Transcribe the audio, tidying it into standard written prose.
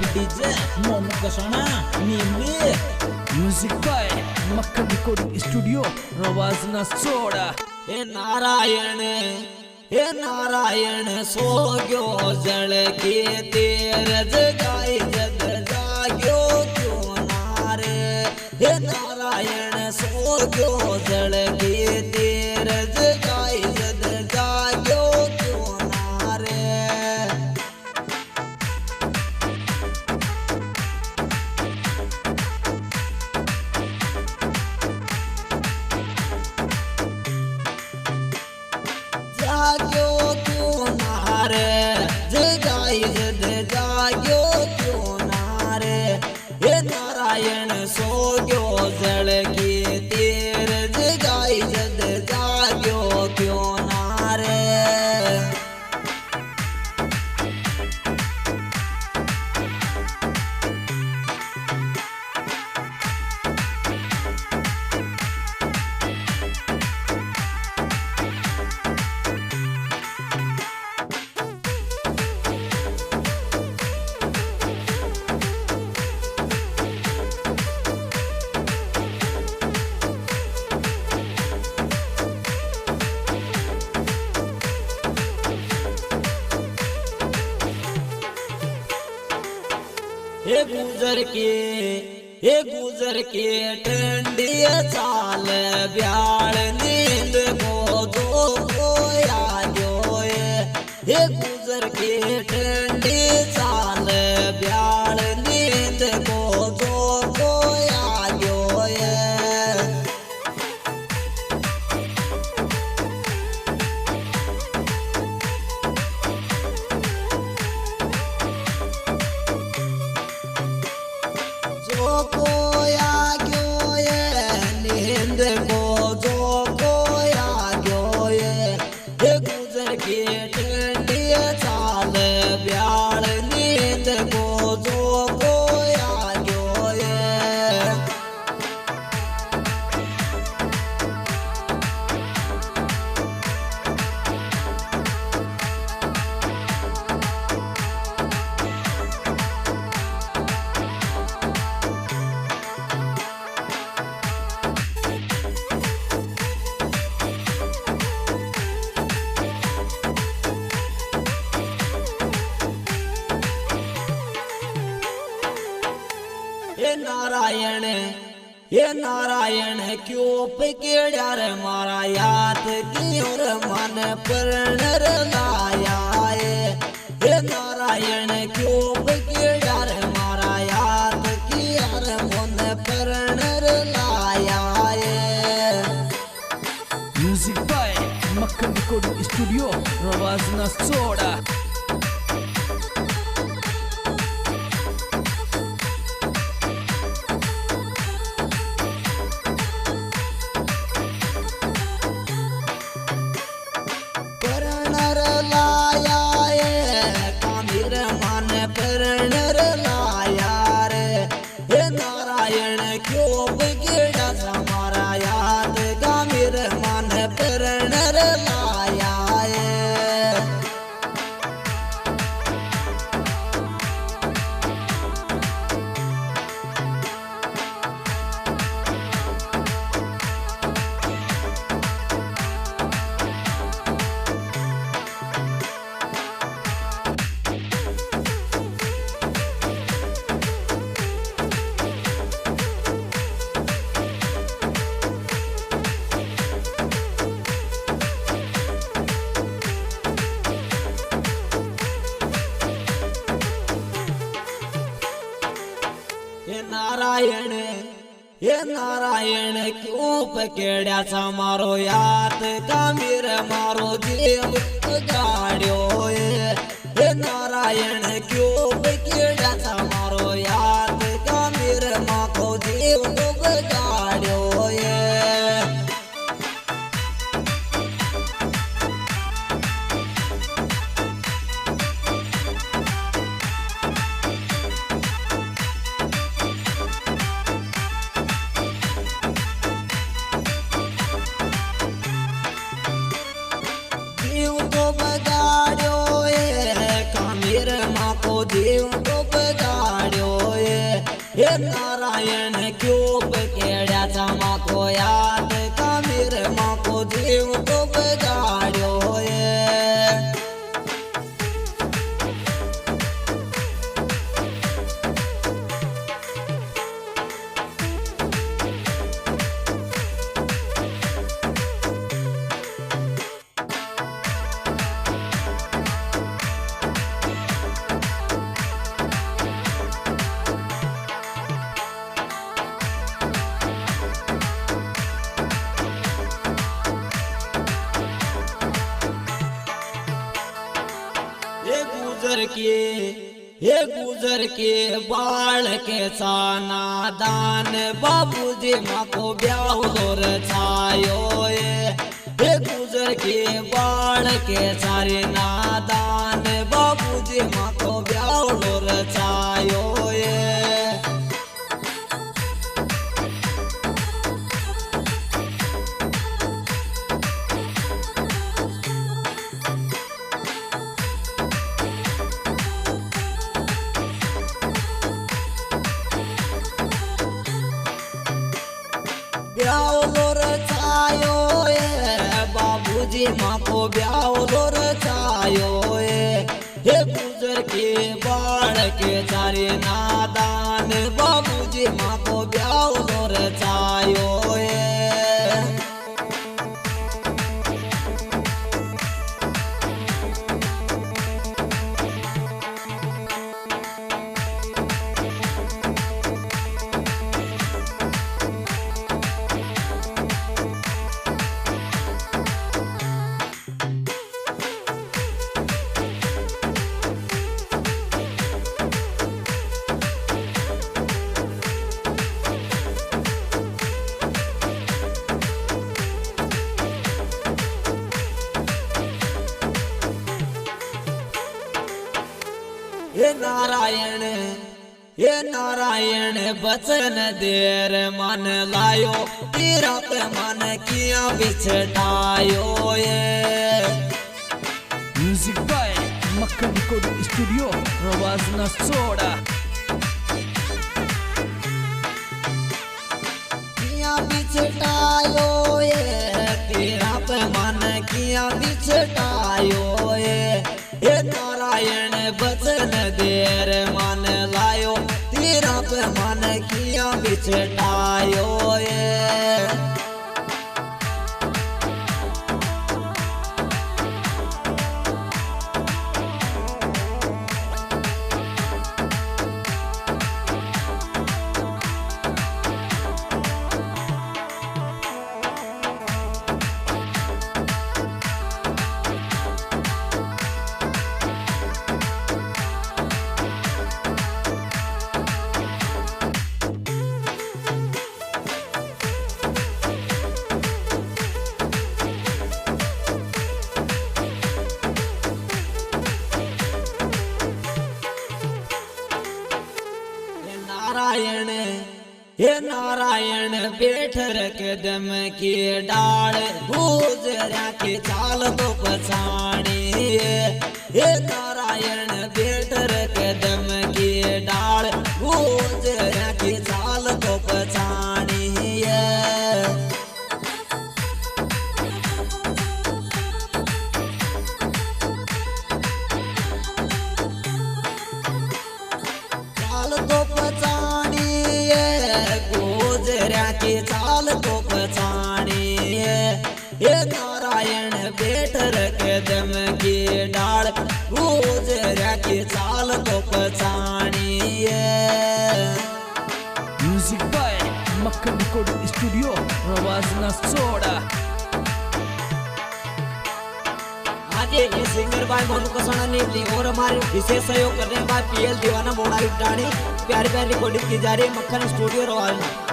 DJ Momo कशाना नीमली music by Makhan recording studio रवाजना सोडा। हे नारायण सो गयो जल के तेर जगाई जग जाग्यो क्यों नारे। हे नारायण सो गयो जल के तेर जगाई जग जाग्यो क्यों नारे। जाग्यो क्यों नारे जगाई जद जाग्यो क्यों नारे। हे नारायण सो गयो जल की तेर जगाई जद जाग्यो क्यों नारे। हे गुजर के ठंडी चाल ब्याल नींद को दो कोया गयो। हे गुजर के ठंडी चाल ब्याल नींद को दो कोया गयो। जो कोया गयो नींद को जो कोया गयो। हे गुजर के ठंडी चाल ब्याल नींद को जो कोया गयो। हे नारायण क्यों पकड़ा रे मारा याद की और मन प्रणर लाया। हे नारायण क्यों पकड़ा रे मारा याद की और मन प्रणर लाया। Music by Makhan recording studio रवाजना सोडा। क्यों बिगड़ा हमारा याद गंभीर मन प्रणर लाया। हे नारायण क्यों पकड़ा मारो याद गंभीर मारो जीव गाड़ियो। हे नारायण क्यों पकड़ा मारो याद गंभीर मारो जीव गाड़ियो। जीव तो बगाड़ो गुजर के बाल के साना दान बाबूजी माँ को ब्याह जोर छायो हे गुजर के बाल के सारे नादान बाबूजी माँ को ब्याह जोर छायो ब्याह लोर छायो बाबूजी माँ को ब्याह लोर छायो हे गुजर के बाढ़ के चारे नादान बाबूजी माँ को ब्याह लोर छायो हे नारायण बचन देर मन लायो तीरथ मन किया बिछटायो music by Makhan recording studio रवाज नसोड़ा किया बिछटायो तीरथ मन किया बिछटायो हे नारायण बचन देर मन लायो तीरथ मन किया बिछटायो हे नारायण बैठर के दम की डाल गुजरा के चाल तो पछाड़ी हे नारायण बैठर के दम की डाल गुजरा के चाल तो पछाड़ी चाल तो पछाड़ी के चाल तो पछाड़ी हे नारायण बैठर के दम की डाल गुजरा के चाल तो पछाड़ी music by Makhan recording studio रवाज नसोड़ा आज ये सिंगर भाई मोनू कसाना ने और हमारे विशेष सहयोग करने भाई पीएल दीवाना बोना रिटानी प्यारी प्यारी रिकॉर्डिंग की जा रही है मक्खन स्टूडियो रवाज।